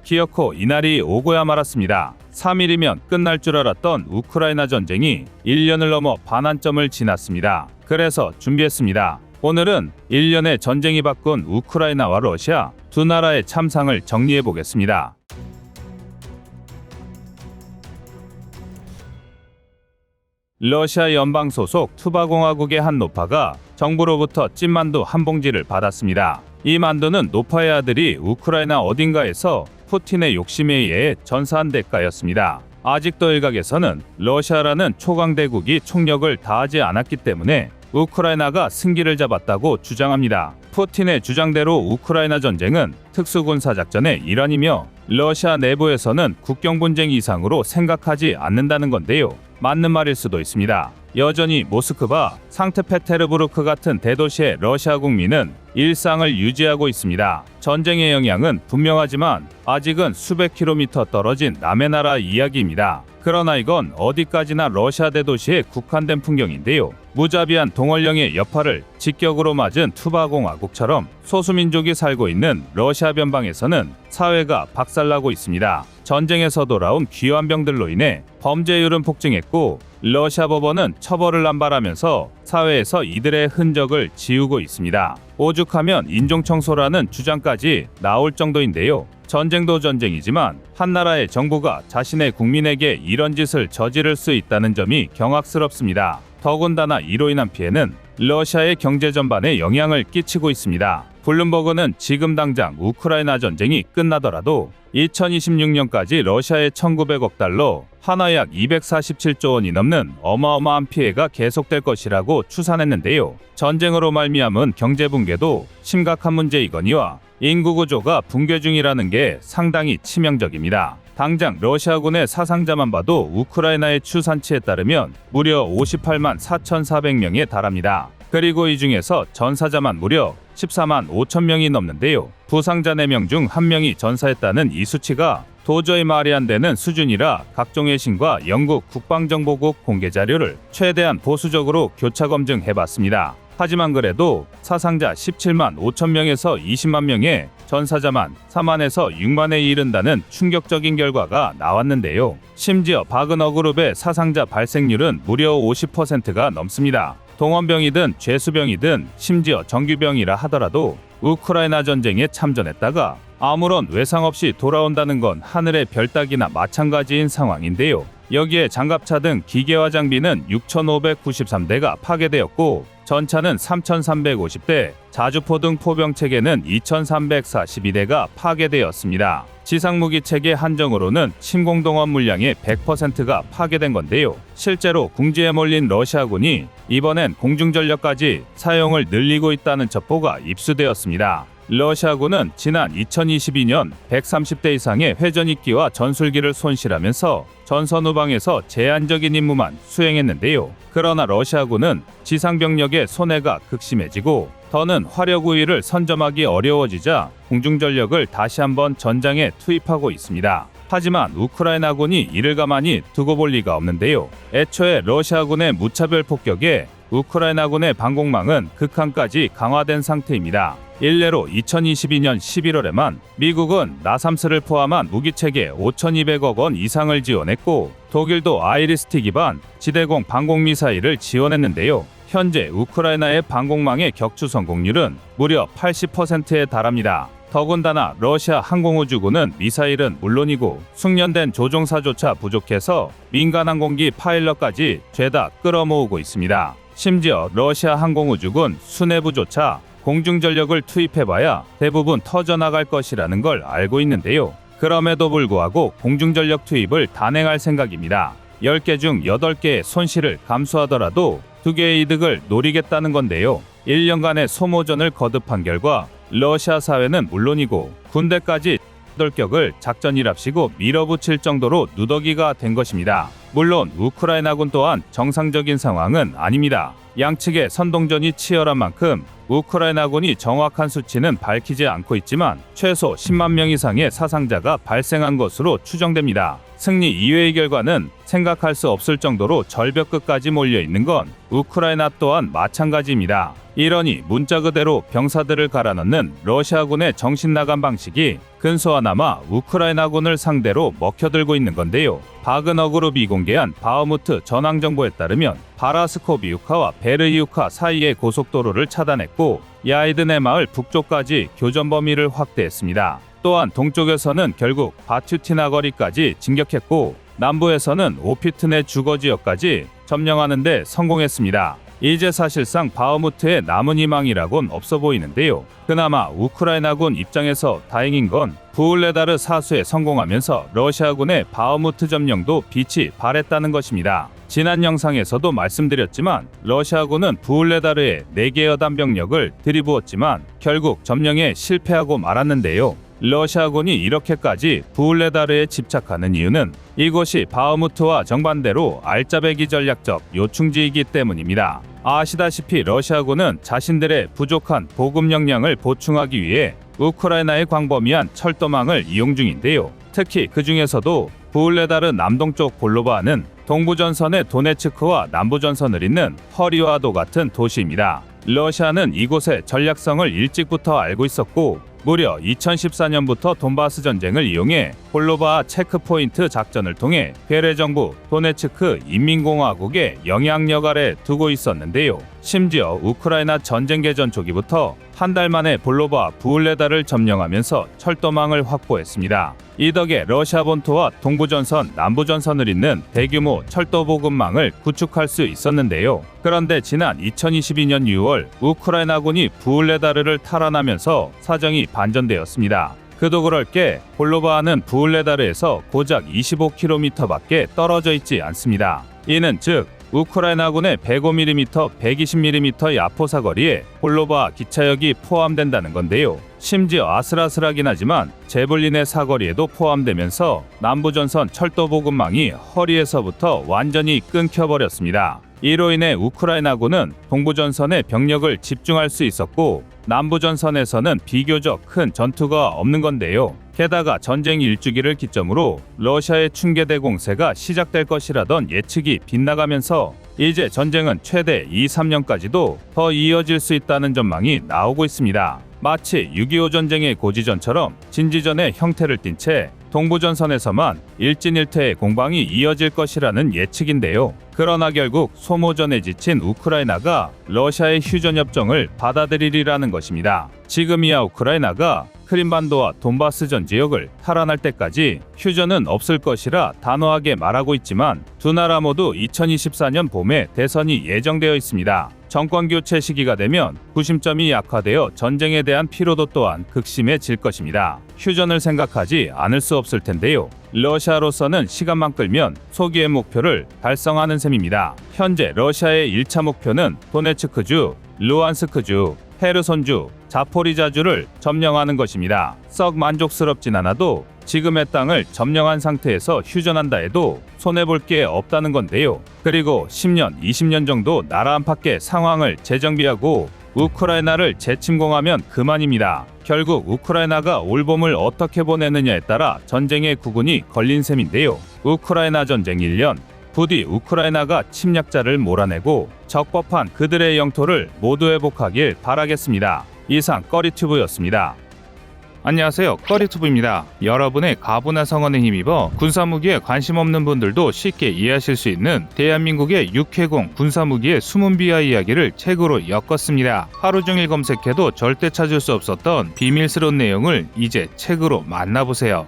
기어코 이날이 오고야 말았습니다. 3일이면 끝날 줄 알았던 우크라이나 전쟁이 1년을 넘어 반환점을 지났습니다. 그래서 준비했습니다. 오늘은 1년의 전쟁이 바꾼 우크라이나와 러시아 두 나라의 참상을 정리해 보겠습니다. 러시아 연방 소속 투바공화국의 한 노파가 정부로부터 찐만두 한 봉지를 받았습니다. 이 만두는 노파의 아들이 우크라이나 어딘가에서 푸틴의 욕심에 의해 전사한 대가였습니다. 아직도 일각에서는 러시아라는 초강대국이 총력을 다하지 않았기 때문에 우크라이나가 승기를 잡았다고 주장합니다. 푸틴의 주장대로 우크라이나 전쟁은 특수군사작전의 일환이며 러시아 내부에서는 국경 분쟁 이상으로 생각하지 않는다는 건데요. 맞는 말일 수도 있습니다. 여전히 모스크바, 상트페테르부르크 같은 대도시의 러시아 국민은 일상을 유지하고 있습니다. 전쟁의 영향은 분명하지만 아직은 수백 킬로미터 떨어진 남의 나라 이야기입니다. 그러나 이건 어디까지나 러시아 대도시에 국한된 풍경인데요. 무자비한 동원령의 여파를 직격으로 맞은 투바공화국처럼 소수민족이 살고 있는 러시아 변방에서는 사회가 박살나고 있습니다. 전쟁에서 돌아온 귀환병들로 인해 범죄율은 폭증했고 러시아 법원은 처벌을 남발하면서 사회에서 이들의 흔적을 지우고 있습니다. 오죽하면 인종청소라는 주장까지 나올 정도인데요. 전쟁도 전쟁이지만 한 나라의 정부가 자신의 국민에게 이런 짓을 저지를 수 있다는 점이 경악스럽습니다. 더군다나 이로 인한 피해는 러시아의 경제 전반에 영향을 끼치고 있습니다. 블룸버그는 지금 당장 우크라이나 전쟁이 끝나더라도 2026년까지 러시아의 1900억 달러, 하나 약 247조 원이 넘는 어마어마한 피해가 계속될 것이라고 추산했는데요. 전쟁으로 말미암은 경제 붕괴도 심각한 문제이거니와 인구 구조가 붕괴 중이라는 게 상당히 치명적입니다. 당장 러시아군의 사상자만 봐도 우크라이나의 추산치에 따르면 무려 58만 4,400명에 달합니다. 그리고 이 중에서 전사자만 무려 14만 5천 명이 넘는데요. 부상자 4명 중 1명이 전사했다는 이 수치가 도저히 말이 안 되는 수준이라 각종 외신과 영국 국방정보국 공개 자료를 최대한 보수적으로 교차 검증해봤습니다. 하지만 그래도 사상자 17만 5천 명에서 20만 명에 전사자만 4만에서 6만에 이른다는 충격적인 결과가 나왔는데요. 심지어 바그너 그룹의 사상자 발생률은 무려 50%가 넘습니다. 동원병이든 죄수병이든 심지어 정규병이라 하더라도 우크라이나 전쟁에 참전했다가 아무런 외상 없이 돌아온다는 건 하늘의 별 따기나 마찬가지인 상황인데요. 여기에 장갑차 등 기계화 장비는 6,593대가 파괴되었고 전차는 3,350대, 자주포 등 포병체계는 2,342대가 파괴되었습니다. 지상무기체계 한정으로는 침공동원 물량의 100%가 파괴된 건데요. 실제로 궁지에 몰린 러시아군이 이번엔 공중전력까지 사용을 늘리고 있다는 첩보가 입수되었습니다. 러시아군은 지난 2022년 130대 이상의 회전익기와 전술기를 손실하면서 전선 후방에서 제한적인 임무만 수행했는데요. 그러나 러시아군은 지상병력의 손해가 극심해지고 더는 화력 우위를 선점하기 어려워지자 공중전력을 다시 한번 전장에 투입하고 있습니다. 하지만 우크라이나군이 이를 가만히 두고 볼 리가 없는데요. 애초에 러시아군의 무차별 폭격에 우크라이나군의 방공망은 극한까지 강화된 상태입니다. 일례로 2022년 11월에만 미국은 나삼스를 포함한 무기체계 5,200억 원 이상을 지원했고 독일도 아이리스티 기반 지대공 방공미사일을 지원했는데요. 현재 우크라이나의 방공망의 격추 성공률은 무려 80%에 달합니다. 더군다나 러시아 항공우주군은 미사일은 물론이고 숙련된 조종사조차 부족해서 민간 항공기 파일럿까지 죄다 끌어모으고 있습니다. 심지어 러시아 항공우주군 수뇌부조차 공중전력을 투입해봐야 대부분 터져나갈 것이라는 걸 알고 있는데요. 그럼에도 불구하고 공중전력 투입을 단행할 생각입니다. 10개 중 8개의 손실을 감수하더라도 2개의 이득을 노리겠다는 건데요. 1년간의 소모전을 거듭한 결과 러시아 사회는 물론이고 군대까지 돌격을 작전이랍시고 밀어붙일 정도로 누더기가 된 것입니다. 물론 우크라이나군 또한 정상적인 상황은 아닙니다. 양측의 선동전이 치열한 만큼 우크라이나군이 정확한 수치는 밝히지 않고 있지만 최소 10만 명 이상의 사상자가 발생한 것으로 추정됩니다. 승리 이외의 결과는 생각할 수 없을 정도로 절벽 끝까지 몰려 있는 건 우크라이나 또한 마찬가지입니다. 이러니 문자 그대로 병사들을 갈아넣는 러시아군의 정신나간 방식이 근소하나마 우크라이나군을 상대로 먹혀들고 있는 건데요. 바그너그룹이 공개한 바흐무트 전황 정보에 따르면 바라스코비우카와 베르이우카 사이의 고속도로를 차단했고 야이드네 마을 북쪽까지 교전 범위를 확대했습니다. 또한 동쪽에서는 결국 바튜티나 거리까지 진격했고 남부에서는 오피트네 주거 지역까지 점령하는 데 성공했습니다. 이제 사실상 바흐무트의 남은 희망이라곤 없어 보이는데요. 그나마 우크라이나군 입장에서 다행인 건 부울레다르 사수에 성공하면서 러시아군의 바흐무트 점령도 빛이 발했다는 것입니다. 지난 영상에서도 말씀드렸지만 러시아군은 부울레다르에 4개 여단 병력을 들이부었지만 결국 점령에 실패하고 말았는데요. 러시아군이 이렇게까지 부울레다르에 집착하는 이유는 이곳이 바흐무트와 정반대로 알짜배기 전략적 요충지이기 때문입니다. 아시다시피 러시아군은 자신들의 부족한 보급 역량을 보충하기 위해 우크라이나의 광범위한 철도망을 이용 중인데요. 특히 그 중에서도 부울레다르 남동쪽 볼로바는 동부전선의 도네츠크와 남부전선을 잇는 허리와도 같은 도시입니다. 러시아는 이곳의 전략성을 일찍부터 알고 있었고 무려 2014년부터 돈바스 전쟁을 이용해 폴로바 체크포인트 작전을 통해 베레 정부 도네츠크 인민공화국의 영향력 아래 두고 있었는데요. 심지어 우크라이나 전쟁 개전 초기부터 한 달 만에 볼로바 부울레다를 점령하면서 철도망을 확보했습니다. 이 덕에 러시아 본토와 동부전선, 남부전선을 잇는 대규모 철도 보급망을 구축할 수 있었는데요. 그런데 지난 2022년 6월 우크라이나군이 부울레다르를 탈환하면서 사정이 반전되었습니다. 그도 그럴 게 볼로바는 부울레다르에서 고작 25km밖에 떨어져 있지 않습니다. 이는 즉 우크라이나군의 105mm, 120mm 야포 사거리에 볼로바 기차역이 포함된다는 건데요. 심지어 아슬아슬하긴 하지만 제블린의 사거리에도 포함되면서 남부전선 철도 보급망이 허리에서부터 완전히 끊겨버렸습니다. 이로 인해 우크라이나군은 동부전선에 병력을 집중할 수 있었고 남부전선에서는 비교적 큰 전투가 없는 건데요. 게다가 전쟁 일주기를 기점으로 러시아의 충계대 공세가 시작될 것이라던 예측이 빗나가면서 이제 전쟁은 최대 2-3년까지도 더 이어질 수 있다는 전망이 나오고 있습니다. 마치 6.25 전쟁의 고지전처럼 진지전의 형태를 띈 채 동부전선에서만 일진일퇴의 공방이 이어질 것이라는 예측인데요. 그러나 결국 소모전에 지친 우크라이나가 러시아의 휴전협정을 받아들이리라는 것입니다. 지금이야 우크라이나가 크림반도와 돈바스 전 지역을 탈환할 때까지 휴전은 없을 것이라 단호하게 말하고 있지만 두 나라 모두 2024년 봄에 대선이 예정되어 있습니다. 정권 교체 시기가 되면 구심점이 약화되어 전쟁에 대한 피로도 또한 극심해질 것입니다. 휴전을 생각하지 않을 수 없을 텐데요. 러시아로서는 시간만 끌면 소기의 목표를 달성하는 셈입니다. 현재 러시아의 1차 목표는 도네츠크주, 루안스크주, 헤르손주, 자포리자주를 점령하는 것입니다. 썩 만족스럽진 않아도 지금의 땅을 점령한 상태에서 휴전한다 해도 손해볼 게 없다는 건데요. 그리고 10년, 20년 정도 나라 안팎의 상황을 재정비하고 우크라이나를 재침공하면 그만입니다. 결국 우크라이나가 올봄을 어떻게 보내느냐에 따라 전쟁의 구군이 걸린 셈인데요. 우크라이나 전쟁 1년, 부디 우크라이나가 침략자를 몰아내고 적법한 그들의 영토를 모두 회복하길 바라겠습니다. 이상 꺼리튜브였습니다. 안녕하세요, 꺼리튜브입니다. 여러분의 가부나 성원에 힘입어 군사무기에 관심 없는 분들도 쉽게 이해하실 수 있는 대한민국의 육해공 군사무기의 숨은 비하 이야기를 책으로 엮었습니다. 하루 종일 검색해도 절대 찾을 수 없었던 비밀스러운 내용을 이제 책으로 만나보세요.